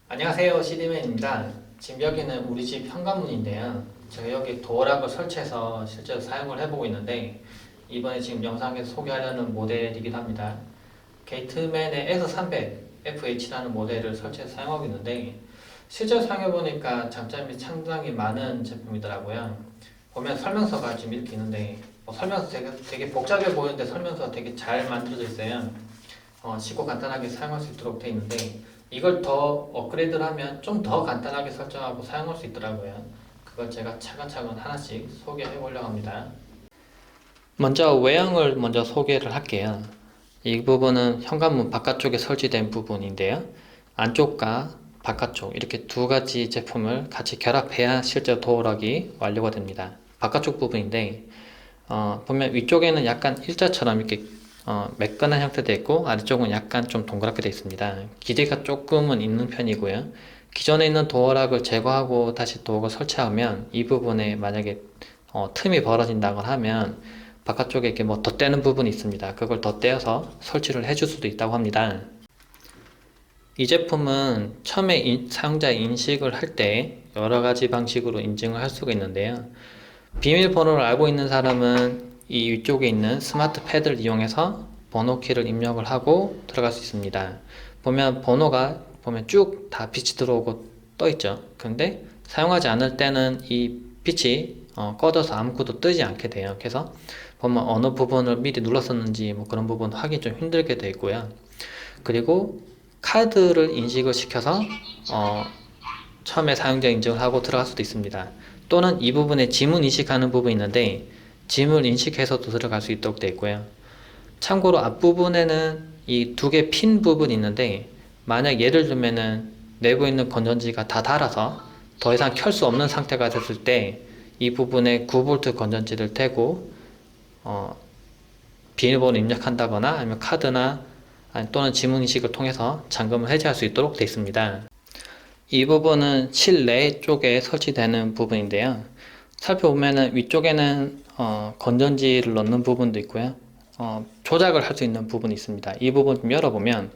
안녕하세요, CD맨입니다. 지금 여기는 우리 집 현관문인데요. 제가 여기 도어락을 설치해서 실제로 사용을 해보고 있는데, 이번에 지금 영상에서 소개하려는 모델이기도 합니다. 게이트맨의 S300 FH라는 모델을 설치해서 사용하고 있는데, 실제로 사용해보니까 장점이 상당히 많은 제품이더라고요. 보면 설명서가 지금 이렇게 있는데, 설명서 되게 복잡해 보이는데 설명서가 되게 잘 만들어져 있어요. 쉽고 간단하게 사용할 수 있도록 되어 있는데, 이걸 더 업그레이드를 하면 좀 더 간단하게 설정하고 사용할 수 있더라고요. 그걸 제가 차근차근 하나씩 소개해 보려고 합니다. 먼저 외형을 먼저 소개를 할게요. 이 부분은 현관문 바깥쪽에 설치된 부분인데요. 안쪽과 바깥쪽 이렇게 두 가지 제품을 같이 결합해야 실제 도어락이 완료가 됩니다. 바깥쪽 부분인데 보면 위쪽에는 약간 일자처럼 이렇게 매끈한 형태되어 있고, 아래쪽은 약간 좀 동그랗게 되어 있습니다. 길이가 조금은 있는 편이고요. 기존에 있는 도어락을 제거하고 다시 도어를 설치하면 이 부분에 만약에 틈이 벌어진다고 하면 바깥쪽에 이렇게 뭐 덧대는 부분이 있습니다. 그걸 덧대어서 설치를 해줄 수도 있다고 합니다. 이 제품은 처음에 사용자 인식을 할 때 여러 가지 방식으로 인증을 할 수가 있는데요. 비밀번호를 알고 있는 사람은 이 위쪽에 있는 스마트 패드를 이용해서 번호키를 입력을 하고 들어갈 수 있습니다. 보면 번호가 쭉 다 빛이 들어오고 떠 있죠. 근데 사용하지 않을 때는 이 빛이 꺼져서 아무것도 뜨지 않게 돼요. 그래서 보면 어느 부분을 미리 눌렀었는지 뭐 그런 부분 확인 좀 힘들게 되어 있고요. 그리고 카드를 인식을 시켜서 처음에 사용자 인증을 하고 들어갈 수도 있습니다. 또는 이 부분에 지문 인식하는 부분이 있는데 지문 인식해서도 들어갈 수 있도록 되어 있고요. 참고로 앞부분에는 이 두 개 핀 부분이 있는데, 만약 예를 들면은 내부에 있는 건전지가 다 닳아서 더 이상 켤 수 없는 상태가 됐을 때 이 부분에 9V 건전지를 대고 비밀번호 입력한다거나 아니면 카드나 또는 지문 인식을 통해서 잠금을 해제할 수 있도록 되어 있습니다. 이 부분은 실내 쪽에 설치되는 부분인데요. 살펴보면은 위쪽에는 건전지를 넣는 부분도 있고요. 조작을 할 수 있는 부분이 있습니다. 이 부분 좀 열어보면,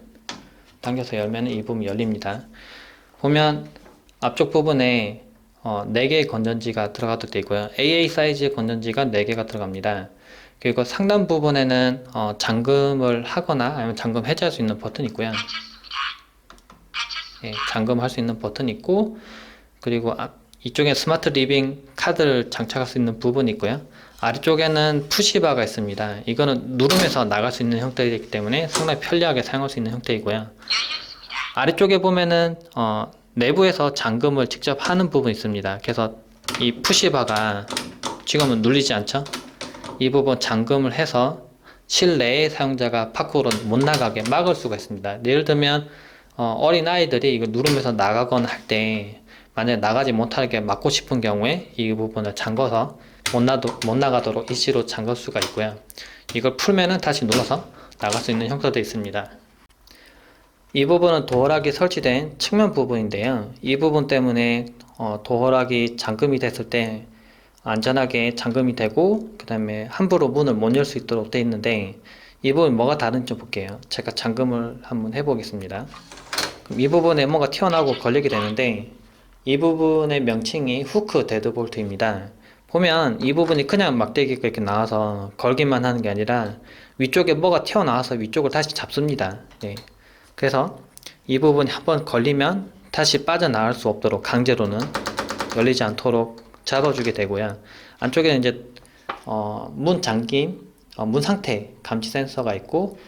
당겨서 열면 이 부분이 열립니다. 보면 앞쪽 부분에 4개의 건전지가 들어가도록 되어 있고요. AA 사이즈의 건전지가 4개가 들어갑니다. 그리고 상단 부분에는 잠금을 하거나 아니면 잠금 해제할 수 있는 버튼이 있고요. 예, 잠금할 수 있는 버튼이 있고, 그리고 이쪽에 스마트 리빙 카드를 장착할 수 있는 부분이 있고요. 아래쪽에는 푸시바가 있습니다. 이거는 누르면서 나갈 수 있는 형태이기 때문에 상당히 편리하게 사용할 수 있는 형태이고요. 아래쪽에 보면은 내부에서 잠금을 직접 하는 부분이 있습니다. 그래서 이 푸시바가 지금은 눌리지 않죠? 이 부분 잠금을 해서 실내의 사용자가 밖으로 못 나가게 막을 수가 있습니다. 예를 들면 어린 아이들이 이걸 누르면서 나가거나 할 때 만약에 나가지 못하게 막고 싶은 경우에 이 부분을 잠궈서 못 나가도록 이시로 잠글 수가 있고요. 이걸 풀면은 다시 눌러서 나갈 수 있는 형태도 있습니다. 이 부분은 도어락이 설치된 측면 부분인데요. 이 부분 때문에 도어락이 잠금이 됐을 때 안전하게 잠금이 되고, 그 다음에 함부로 문을 못 열 수 있도록 되어 있는데, 이 부분 뭐가 다른지 좀 볼게요. 제가 잠금을 한번 해보겠습니다. 이 부분에 뭔가 튀어나오고 걸리게 되는데, 이 부분의 명칭이 후크 데드볼트입니다. 보면 이 부분이 그냥 막대기가 이렇게 나와서 걸기만 하는 게 아니라 위쪽에 뭐가 튀어나와서 위쪽을 다시 잡습니다. 네. 그래서 이 부분이 한번 걸리면 다시 빠져나갈 수 없도록 강제로는 열리지 않도록 잡아주게 되고요. 안쪽에는 이제 문 잠김, 문 상태 감지 센서가 있고,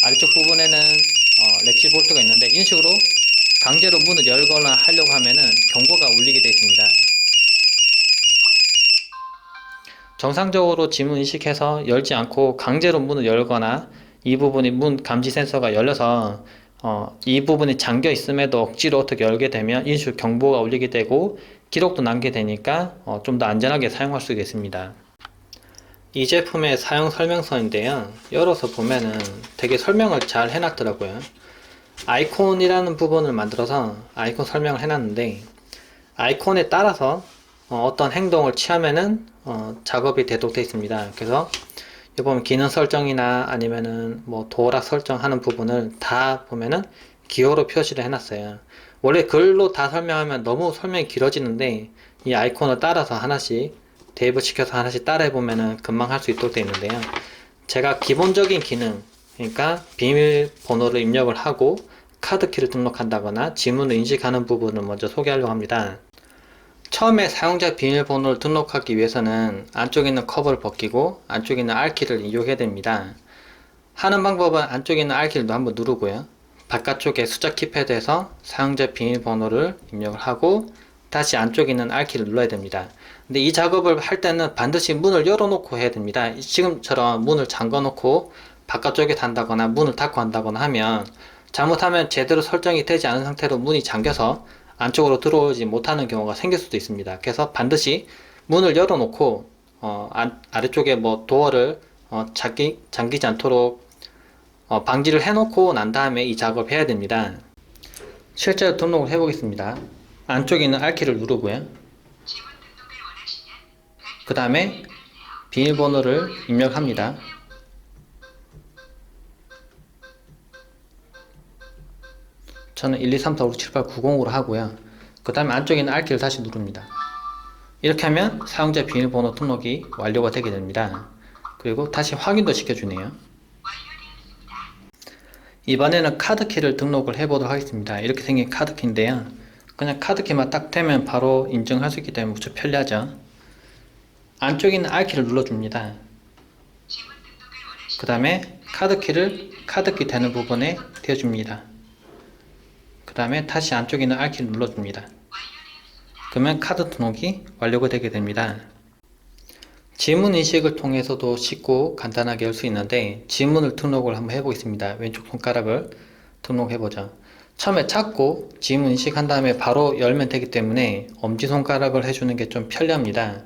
아래쪽 부분에는 렛치 볼트가 있는데, 이런 식으로 강제로 문을 열거나 하려고 하면은 경고가 울리게 되어 있습니다. 정상적으로 지문 인식해서 열지 않고 강제로 문을 열거나 이 부분이 문 감지 센서가 열려서 이 부분이 잠겨 있음에도 억지로 어떻게 열게 되면 이런 식으로 경보가 울리게 되고 기록도 남게 되니까 좀 더 안전하게 사용할 수 있습니다. 이 제품의 사용 설명서인데요. 열어서 보면은 되게 설명을 잘 해놨더라고요. 아이콘이라는 부분을 만들어서 아이콘 설명을 해놨는데, 아이콘에 따라서 어떤 행동을 취하면은 작업이 되도록 되어 있습니다. 그래서 여기 보면 기능 설정이나 아니면은 뭐 도어락 설정하는 부분을 다 보면은 기호로 표시를 해놨어요. 원래 글로 다 설명하면 너무 설명이 길어지는데 이 아이콘을 따라서 하나씩 대입을 시켜서 하나씩 따라해보면 금방 할 수 있도록 되어 있는데요. 제가 기본적인 기능, 그러니까 비밀번호를 입력을 하고 카드키를 등록한다거나 지문을 인식하는 부분을 먼저 소개하려고 합니다. 처음에 사용자 비밀번호를 등록하기 위해서는 안쪽에 있는 커버를 벗기고 안쪽에 있는 R키를 이용해야 됩니다. 하는 방법은 안쪽에 있는 R키를 한번 누르고요. 바깥쪽에 숫자 키패드에서 사용자 비밀번호를 입력을 하고 다시 안쪽에 있는 R키를 눌러야 됩니다. 근데 이 작업을 할 때는 반드시 문을 열어놓고 해야 됩니다. 지금처럼 문을 잠궈놓고 바깥쪽에 단다거나 문을 닫고 한다거나 하면 잘못하면 제대로 설정이 되지 않은 상태로 문이 잠겨서 안쪽으로 들어오지 못하는 경우가 생길 수도 있습니다. 그래서 반드시 문을 열어놓고 아래쪽에 도어를 잠기지 않도록 방지를 해놓고 난 다음에 이 작업을 해야 됩니다. 실제로 등록을 해보겠습니다. 안쪽에 있는 R키를 누르고요. 그 다음에 비밀번호를 입력합니다. 저는 1, 2, 3, 4, 5, 6, 7, 8, 9, 0으로 하고요. 그 다음에 안쪽에 있는 R키를 다시 누릅니다. 이렇게 하면 사용자 비밀번호 등록이 완료가 되게 됩니다. 그리고 다시 확인도 시켜주네요. 이번에는 카드키를 등록을 해보도록 하겠습니다. 이렇게 생긴 카드키인데요. 그냥 카드키만 딱 대면 바로 인증할 수 있기 때문에 무척 편리하죠. 안쪽에 있는 R키를 눌러줍니다. 그 다음에 카드키를 카드키 되는 부분에 대줍니다. 그 다음에 다시 안쪽에 있는 R키를 눌러줍니다. 그러면 카드 등록이 완료가 되게 됩니다. 지문 인식을 통해서도 쉽고 간단하게 할 수 있는데 지문을 등록을 한번 해보겠습니다. 왼쪽 손가락을 등록해보죠. 처음에 찾고 지문 인식한 다음에 바로 열면 되기 때문에 엄지손가락을 해주는 게 좀 편리합니다.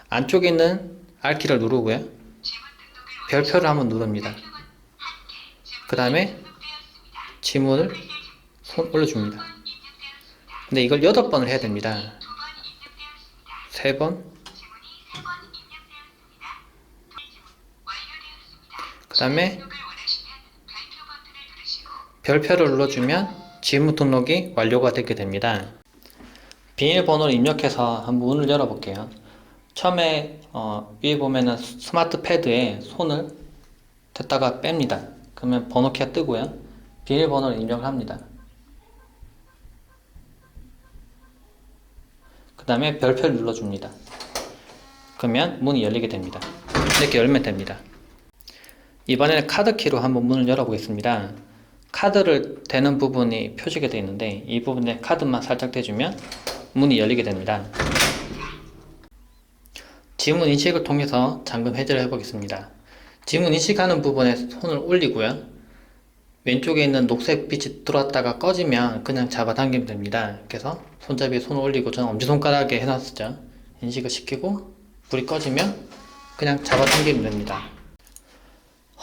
안쪽에 있는 R키를 누르고요. 별표를 한번 누릅니다. 그 다음에 지문을 손 올려줍니다. 근데 이걸 8번을 해야 됩니다. 3번, 그 다음에 별표를 눌러주면 지문 등록이 완료가 되게 됩니다. 비밀번호를 입력해서 한번 문을 열어볼게요. 처음에 위에 보면은 스마트 패드에 손을 댔다가 뺍니다. 그러면 번호키가 뜨고요. 비밀번호를 입력을 합니다. 그 다음에 별표를 눌러줍니다. 그러면 문이 열리게 됩니다. 이렇게 열면 됩니다. 이번에는 카드키로 한번 문을 열어보겠습니다. 카드를 대는 부분이 표시가 되어 있는데 이 부분에 카드만 살짝 대주면 문이 열리게 됩니다. 지문 인식을 통해서 잠금 해제를 해보겠습니다. 지문 인식하는 부분에 손을 올리고요. 왼쪽에 있는 녹색 빛이 들어왔다가 꺼지면 그냥 잡아당기면 됩니다. 그래서 손잡이에 손을 올리고 저는 엄지손가락에 해놨었죠. 인식을 시키고 불이 꺼지면 그냥 잡아당기면 됩니다.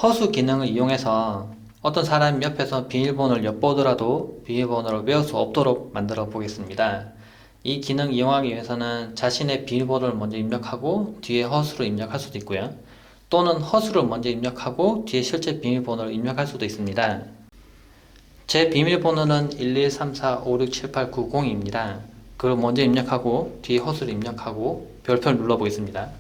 허수 기능을 이용해서 어떤 사람이 옆에서 비밀번호를 엿보더라도 비밀번호를 외울 수 없도록 만들어 보겠습니다. 이 기능 이용하기 위해서는 자신의 비밀번호를 먼저 입력하고 뒤에 허수를 입력할 수도 있고요. 또는 허수를 먼저 입력하고 뒤에 실제 비밀번호를 입력할 수도 있습니다. 제 비밀번호는 1134567890입니다. 그걸 먼저 입력하고 뒤에 허수를 입력하고 별표를 눌러보겠습니다.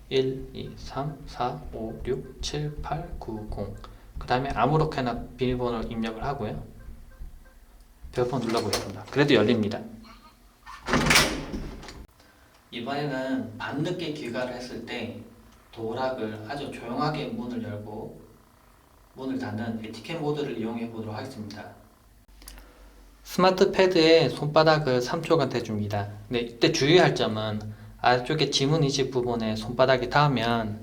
1, 2, 3, 4, 5, 6, 7, 8, 9, 0. 그 다음에 아무렇게나 비밀번호를 입력을 하고요. 별표 눌러보겠습니다. 그래도 열립니다. 이번에는 밤늦게 귀가를 했을 때 도락을 아주 조용하게 문을 열고 문을 닫는 에티켓 모드를 이용해 보도록 하겠습니다. 스마트 패드에 손바닥을 3초간 대줍니다. 근데 이때 주의할 점은 아래쪽에 지문 인식 부분에 손바닥이 닿으면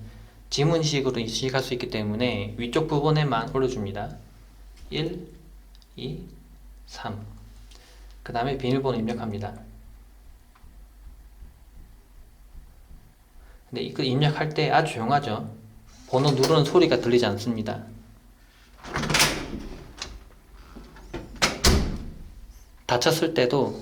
지문 인식으로 인식할 수 있기 때문에 위쪽 부분에만 올려줍니다. 1, 2, 3. 그 다음에 비밀번호 입력합니다. 근데 이거 입력할 때 아주 조용하죠. 번호 누르는 소리가 들리지 않습니다. 닫혔을 때도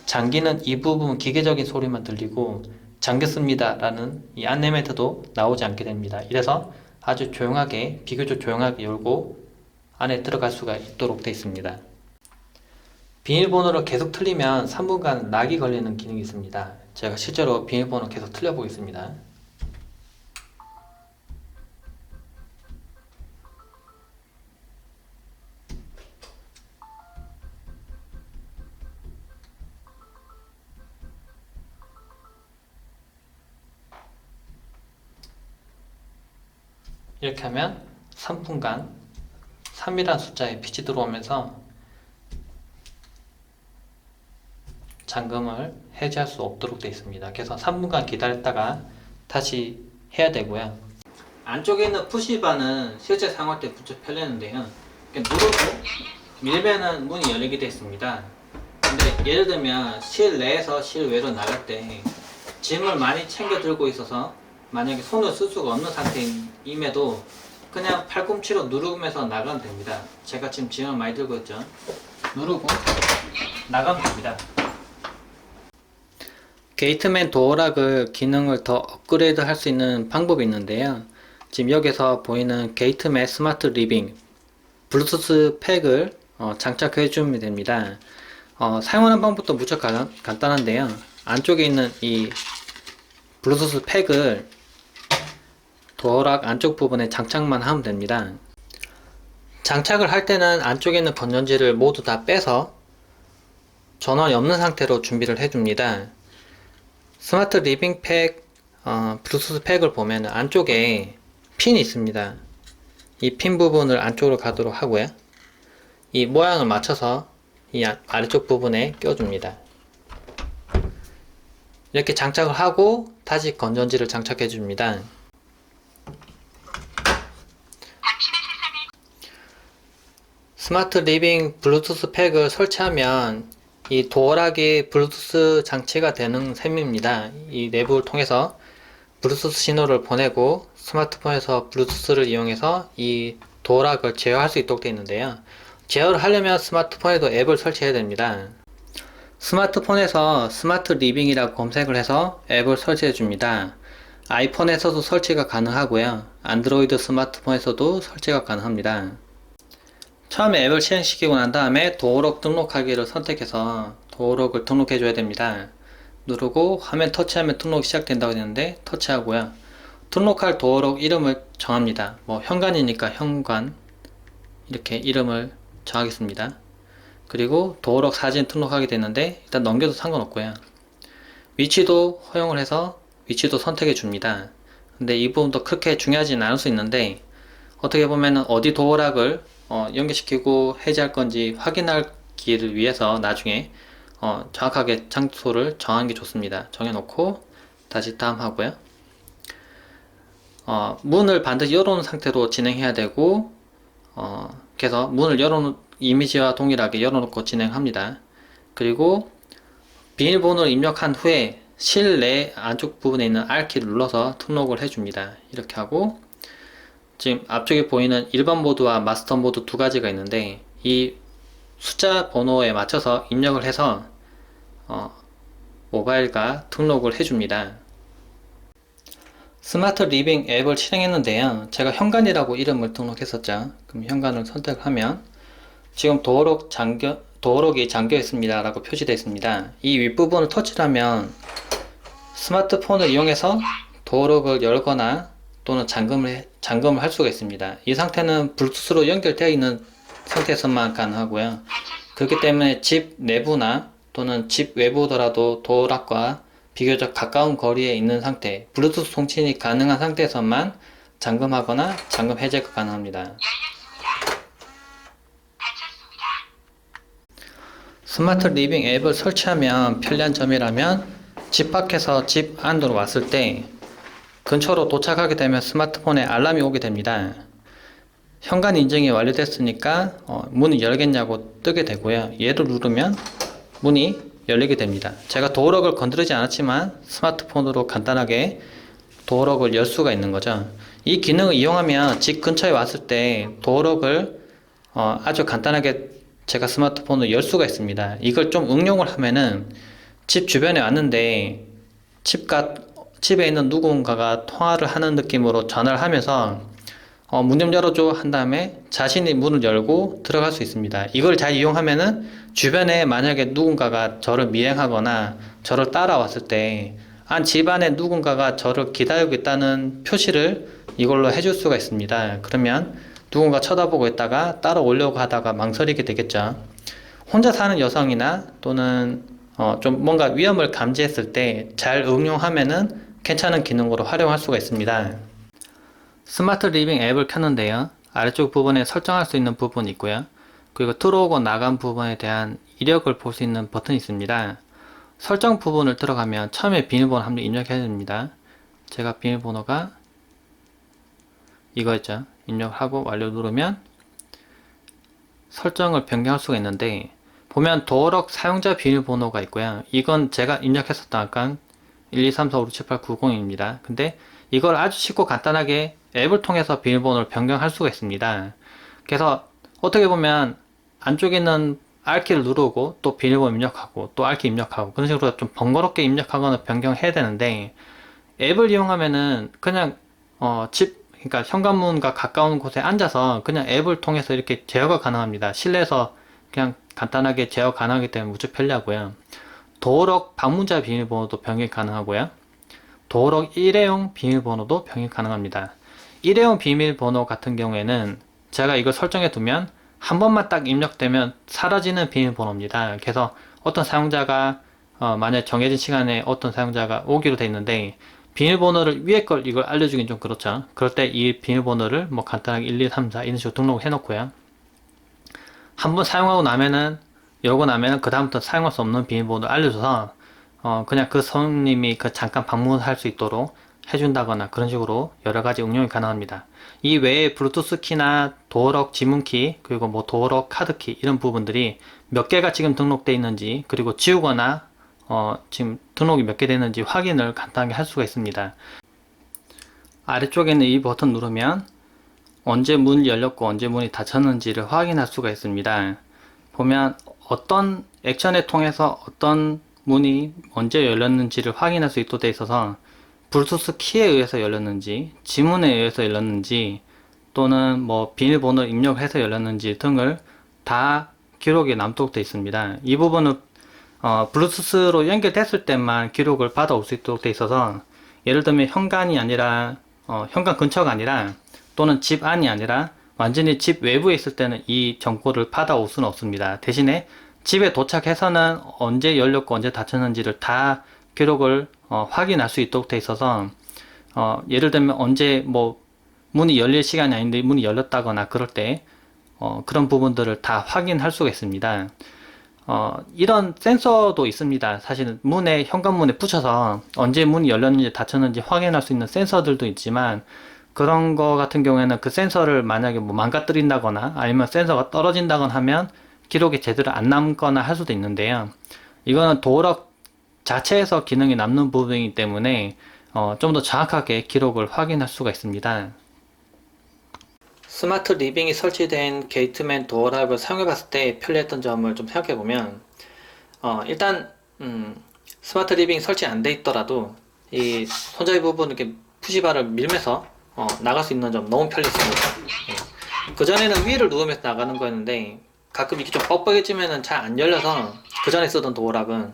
잠기는 이 부분 기계적인 소리만 들리고 잠겼습니다 라는 이 안내 멘트도 나오지 않게 됩니다. 이래서 아주 조용하게, 비교적 조용하게 열고 안에 들어갈 수가 있도록 되어 있습니다. 비밀번호를 계속 틀리면 3분간 락이 걸리는 기능이 있습니다. 제가 실제로 비밀번호 계속 틀려 보겠습니다. 이렇게 하면 3분간 3이라는 숫자에 빛이 들어오면서 잠금을 해제할 수 없도록 되어 있습니다. 그래서 3분간 기다렸다가 다시 해야 되고요. 안쪽에 있는 푸시바는 실제 사용할 때 무척 편리한데요. 누르고 밀면은 문이 열리게 되어 있습니다. 근데 예를 들면 실내에서 실외로 나갈 때 짐을 많이 챙겨 들고 있어서 만약에 손을 쓸 수가 없는 상태임에도 그냥 팔꿈치로 누르면서 나가면 됩니다. 제가 지금 짐을 많이 들고 있죠. 누르고 나가면 됩니다. 게이트맨 도어락을 기능을 더 업그레이드 할 수 있는 방법이 있는데요. 지금 여기서 보이는 게이트맨 스마트 리빙 블루투스 팩을 장착해 주면 됩니다. 사용하는 방법도 무척 간단한데요. 안쪽에 있는 이 블루투스 팩을 도어락 안쪽 부분에 장착만 하면 됩니다. 장착을 할 때는 안쪽에 있는 건전지를 모두 다 빼서 전원이 없는 상태로 준비를 해줍니다. 스마트 리빙 팩, 블루투스 팩을 보면 안쪽에 핀이 있습니다. 이 핀 부분을 안쪽으로 가도록 하고요. 이 모양을 맞춰서 이 아래쪽 부분에 껴줍니다. 이렇게 장착을 하고 다시 건전지를 장착해 줍니다. 스마트 리빙 블루투스 팩을 설치하면 이 도어락이 블루투스 장치가 되는 셈입니다. 이 내부를 통해서 블루투스 신호를 보내고 스마트폰에서 블루투스를 이용해서 이 도어락을 제어할 수 있도록 되어 있는데요. 제어를 하려면 스마트폰에도 앱을 설치해야 됩니다. 스마트폰에서 스마트 리빙이라고 검색을 해서 앱을 설치해 줍니다. 아이폰에서도 설치가 가능하고요. 안드로이드 스마트폰에서도 설치가 가능합니다. 처음에 앱을 실행시키고 난 다음에 도어락 등록하기를 선택해서 도어락을 등록해 줘야 됩니다. 누르고 화면 터치하면 등록이 시작된다고 되는데 터치하고요. 등록할 도어락 이름을 정합니다. 현관이니까 현관 이렇게 이름을 정하겠습니다. 그리고 도어락 사진 등록하게 되는데 일단 넘겨도 상관없고요. 위치도 허용을 해서 위치도 선택해 줍니다. 근데 이 부분도 그렇게 중요하지는 않을 수 있는데 어떻게 보면 어디 도어락을 연결시키고 해제할 건지 확인하기를 위해서 나중에 정확하게 장소를 정하는 게 좋습니다. 정해놓고 다시 다음 하고요. 문을 반드시 열어놓은 상태로 진행해야 되고 그래서 문을 열어놓은 이미지와 동일하게 열어놓고 진행합니다. 그리고 비밀번호를 입력한 후에 실내 안쪽 부분에 있는 R키를 눌러서 등록을 해줍니다. 이렇게 하고 지금 앞쪽에 보이는 일반 모드와 마스터 모드 두 가지가 있는데 이 숫자 번호에 맞춰서 입력을 해서 모바일과 등록을 해줍니다. 스마트 리빙 앱을 실행했는데요. 제가 현관이라고 이름을 등록했었죠. 그럼 현관을 선택하면 지금 도어락이 잠겨 있습니다 라고 표시되어 있습니다. 이 윗부분을 터치를 하면 스마트폰을 이용해서 도어락을 열거나 또는 잠금을 할 수가 있습니다. 이 상태는 블루투스로 연결되어 있는 상태에서만 가능하고요. 그렇기 때문에 집 내부나 또는 집 외부더라도 도어락과 비교적 가까운 거리에 있는 상태, 블루투스 통신이 가능한 상태에서만 잠금하거나 잠금 해제가 가능합니다. 스마트 리빙 앱을 설치하면 편리한 점이라면 집 밖에서 집 안으로 왔을 때 근처로 도착하게 되면 스마트폰에 알람이 오게 됩니다. 현관 인증이 완료됐으니까 문을 열겠냐고 뜨게 되고요. 얘를 누르면 문이 열리게 됩니다. 제가 도어락을 건드리지 않았지만 스마트폰으로 간단하게 도어락을 열 수가 있는 거죠. 이 기능을 이용하면 집 근처에 왔을 때 도어락을 아주 간단하게 제가 스마트폰으로 열 수가 있습니다. 이걸 좀 응용을 하면은 집 주변에 왔는데 집에 있는 누군가가 통화를 하는 느낌으로 전화를 하면서 문 좀 열어줘 한 다음에 자신이 문을 열고 들어갈 수 있습니다. 이걸 잘 이용하면은 주변에 만약에 누군가가 저를 미행하거나 저를 따라왔을 때 집안에 누군가가 저를 기다리고 있다는 표시를 이걸로 해줄 수가 있습니다. 그러면 누군가 쳐다보고 있다가 따라오려고 하다가 망설이게 되겠죠. 혼자 사는 여성이나 또는 좀 뭔가 위험을 감지했을 때 잘 응용하면은 괜찮은 기능으로 활용할 수가 있습니다. 스마트 리빙 앱을 켰는데요. 아래쪽 부분에 설정할 수 있는 부분이 있고요. 그리고 들어오고 나간 부분에 대한 이력을 볼 수 있는 버튼이 있습니다. 설정 부분을 들어가면 처음에 비밀번호 한번 입력해야 됩니다. 제가 비밀번호가 이거였죠. 입력하고 완료 누르면 설정을 변경할 수가 있는데 보면 도어록 사용자 비밀번호가 있고요. 이건 제가 입력했었던 아까 12345678990입니다. 근데 이걸 아주 쉽고 간단하게 앱을 통해서 비밀번호를 변경할 수가 있습니다. 그래서 어떻게 보면 안쪽에 있는 R키를 누르고 또 비밀번호 입력하고 또 R키 입력하고 그런 식으로 좀 번거롭게 입력하거나 변경해야 되는데 앱을 이용하면은 그냥 그러니까 현관문과 가까운 곳에 앉아서 그냥 앱을 통해서 이렇게 제어가 가능합니다. 실내에서 그냥 간단하게 제어 가능하기 때문에 무척 편리하고요. 도어록 방문자 비밀번호도 변경이 가능하고요. 도어록 일회용 비밀번호도 변경이 가능합니다. 일회용 비밀번호 같은 경우에는 제가 이걸 설정해 두면 한 번만 딱 입력되면 사라지는 비밀번호입니다. 그래서 어떤 사용자가 만약 정해진 시간에 어떤 사용자가 오기로 돼 있는데 비밀번호를 위에 걸 이걸 알려주긴 좀 그렇죠. 그럴 때 이 비밀번호를 뭐 간단하게 1, 2, 3, 4 이런 식으로 등록을 해 놓고요. 한번 사용하고 나면은 열고 나면은 그 다음부터 사용할 수 없는 비밀번호를 알려줘서 그냥 그 손님이 잠깐 방문할 수 있도록 해준다거나 그런 식으로 여러가지 응용이 가능합니다. 이 외에 블루투스 키나 도어록 지문키 그리고 뭐 도어록 카드키 이런 부분들이 몇 개가 지금 등록되어 있는지 그리고 지우거나 지금 등록이 몇 개 되는지 확인을 간단하게 할 수가 있습니다. 아래쪽에 있는 이 버튼 누르면 언제 문이 열렸고 언제 문이 닫혔는지를 확인할 수가 있습니다. 보면 어떤 액션을 통해서 어떤 문이 언제 열렸는지를 확인할 수 있도록 되어 있어서 블루투스 키에 의해서 열렸는지 지문에 의해서 열렸는지 또는 뭐 비밀번호를 입력해서 열렸는지 등을 다 기록에 남도록 되어 있습니다. 이 부분은 블루투스로 연결됐을 때만 기록을 받아올 수 있도록 되어 있어서 예를 들면 현관이 아니라 현관 근처가 아니라 또는 집 안이 아니라 완전히 집 외부에 있을 때는 이 정보를 받아올 수는 없습니다. 대신에 집에 도착해서는 언제 열렸고 언제 닫혔는지를 다 기록을 확인할 수 있도록 되어 있어서 예를 들면 언제 뭐 문이 열릴 시간이 아닌데 문이 열렸다거나 그럴 때 그런 부분들을 다 확인할 수가 있습니다. 이런 센서도 있습니다. 사실은 현관문에 붙여서 언제 문이 열렸는지 닫혔는지 확인할 수 있는 센서들도 있지만 그런 거 같은 경우에는 그 센서를 만약에 뭐 망가뜨린다거나 아니면 센서가 떨어진다거나 하면 기록이 제대로 안 남거나 할 수도 있는데요. 이거는 도어록 자체에서 기능이 남는 부분이기 때문에 좀 더 정확하게 기록을 확인할 수가 있습니다. 스마트 리빙이 설치된 게이트맨 도어락을 사용해봤을 때 편리했던 점을 좀 생각해보면 일단 스마트 리빙이 설치 안 돼 있더라도 이 손잡이 부분 이렇게 푸시바를 밀면서 나갈 수 있는 점 너무 편리했습니다. 그전에는 위를 누르면서 나가는 거였는데 가끔 이렇게 좀 뻑뻑해지면은 잘 안 열려서 그전에 쓰던 도어락은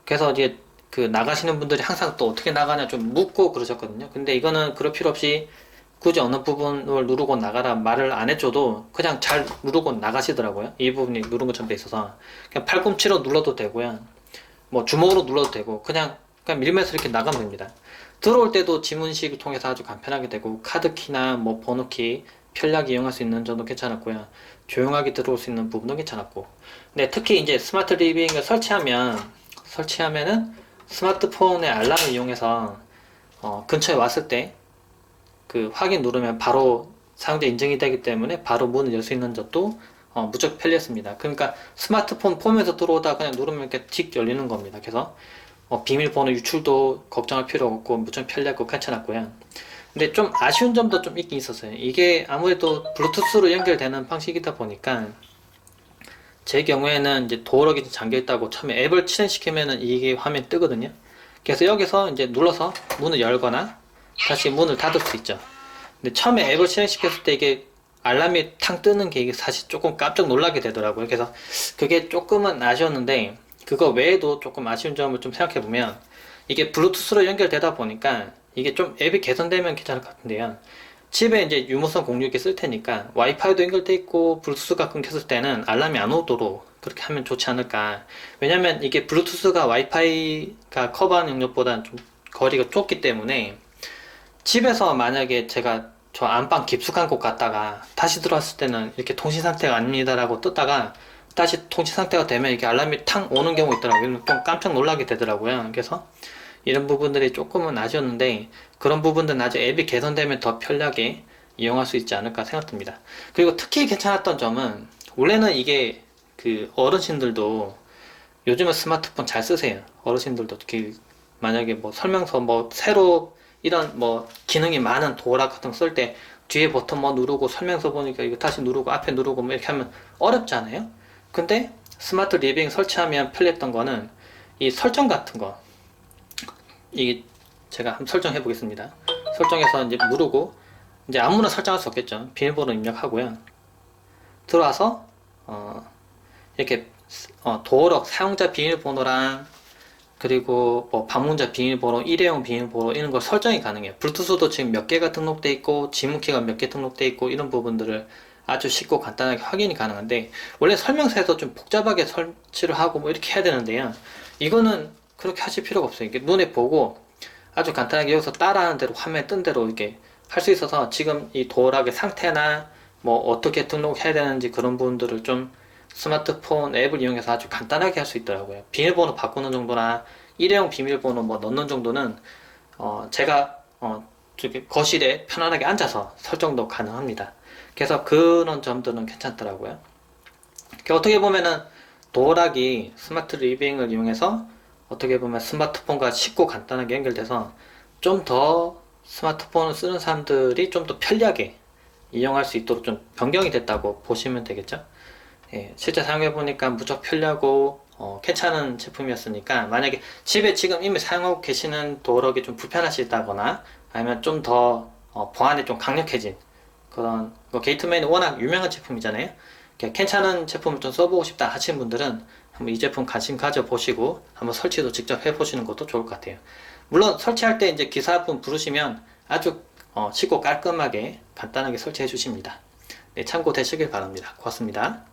그래서 이제 그 나가시는 분들이 항상 또 어떻게 나가냐 좀 묻고 그러셨거든요. 근데 이거는 그럴 필요 없이 굳이 어느 부분을 누르고 나가라 말을 안 해줘도 그냥 잘 누르고 나가시더라고요. 이 부분이 누른 것처럼 돼 있어서 그냥 팔꿈치로 눌러도 되고요. 뭐 주먹으로 눌러도 되고 그냥 밀면서 이렇게 나가면 됩니다. 들어올 때도 지문식을 통해서 아주 간편하게 되고 카드키나 뭐 번호키 편리하게 이용할 수 있는 점도 괜찮았고요. 조용하게 들어올 수 있는 부분도 괜찮았고 근데 특히 이제 스마트 리빙을 설치하면은 스마트폰의 알람을 이용해서 근처에 왔을 때 그 확인 누르면 바로 사용자 인증이 되기 때문에 바로 문을 열 수 있는 점도 무척 편리했습니다. 그러니까 스마트폰 폼에서 들어오다 그냥 누르면 이렇게 틱 열리는 겁니다. 그래서 비밀번호 유출도 걱정할 필요 없고 무척 편리하고 괜찮았고요. 근데 좀 아쉬운 점도 좀 있긴 있었어요. 이게 아무래도 블루투스로 연결되는 방식이다 보니까 제 경우에는 이제 도어락이 잠겨 있다고 처음에 앱을 실행시키면은 이게 화면이 뜨거든요. 그래서 여기서 이제 눌러서 문을 열거나 다시 문을 닫을 수 있죠. 근데 처음에 앱을 실행시켰을 때 이게 알람이 탕 뜨는 게 이게 사실 조금 깜짝 놀라게 되더라고요. 그래서 그게 조금은 아쉬웠는데, 그거 외에도 조금 아쉬운 점을 좀 생각해 보면, 이게 블루투스로 연결되다 보니까 이게 좀 앱이 개선되면 괜찮을 것 같은데요. 집에 이제 유무선 공유기 쓸 테니까 와이파이도 연결돼 있고 블루투스가 끊겼을 때는 알람이 안 오도록 그렇게 하면 좋지 않을까. 왜냐면 이게 블루투스가 와이파이가 커버하는 영역보다는 좀 거리가 좁기 때문에, 집에서 만약에 제가 저 안방 깊숙한 곳 갔다가 다시 들어왔을 때는 이렇게 통신 상태가 아닙니다라고 떴다가 다시 통신 상태가 되면 이렇게 알람이 탕 오는 경우 있더라고요. 좀 깜짝 놀라게 되더라고요. 그래서 이런 부분들이 조금은 아쉬웠는데, 그런 부분들은 나중에 앱이 개선되면 더 편리하게 이용할 수 있지 않을까 생각됩니다. 그리고 특히 괜찮았던 점은, 원래는 이게 그 어르신들도 요즘은 스마트폰 잘 쓰세요. 어르신들도 특히 만약에 뭐 설명서 뭐 새로 이런 뭐 기능이 많은 도어락 같은 거 쓸 때 뒤에 버튼 뭐 누르고 설명서 보니까 이거 다시 누르고 앞에 누르고 뭐 이렇게 하면 어렵잖아요. 근데 스마트 리빙 설치하면 편리했던 거는 이 설정 같은 거, 이게 제가 한번 설정해 보겠습니다. 설정해서 이제 누르고, 이제 아무나 설정할 수 없겠죠. 비밀번호 입력하고요. 들어와서 이렇게 도어락 사용자 비밀번호랑, 그리고 뭐 방문자 비밀번호, 일회용 비밀번호 이런 걸 설정이 가능해요. 블루투스도 지금 몇 개가 등록돼 있고 지문키가 몇 개 등록돼 있고 이런 부분들을 아주 쉽고 간단하게 확인이 가능한데, 원래 설명서에서 좀 복잡하게 설치를 하고 뭐 이렇게 해야 되는데요. 이거는 그렇게 하실 필요가 없어요. 이게 눈에 보고 아주 간단하게 여기서 따라하는 대로 화면에 뜬 대로 이렇게 할 수 있어서, 지금 이 도어락의 상태나 뭐 어떻게 등록해야 되는지 그런 부분들을 좀 스마트폰 앱을 이용해서 아주 간단하게 할 수 있더라고요. 비밀번호 바꾸는 정도나 일회용 비밀번호 뭐 넣는 정도는 제가 저기 거실에 편안하게 앉아서 설정도 가능합니다. 그래서 그런 점들은 괜찮더라고요. 어떻게 보면은 도어락이 스마트 리빙을 이용해서 어떻게 보면 스마트폰과 쉽고 간단하게 연결돼서 좀 더 스마트폰을 쓰는 사람들이 좀 더 편리하게 이용할 수 있도록 좀 변경이 됐다고 보시면 되겠죠. 예, 실제 사용해보니까 무척 편리하고 괜찮은 제품이었으니까, 만약에 집에 지금 이미 사용하고 계시는 도어락이 좀 불편하시다거나 아니면 좀 더 보안이 좀 강력해진 그런, 게이트맨이 워낙 유명한 제품이잖아요. 괜찮은 제품을 좀 써보고 싶다 하시는 분들은 한번 이 제품 관심 가져보시고 한번 설치도 직접 해보시는 것도 좋을 것 같아요. 물론 설치할 때 이제 기사분 부르시면 아주 쉽고 깔끔하게 간단하게 설치해 주십니다. 네, 참고되시길 바랍니다. 고맙습니다.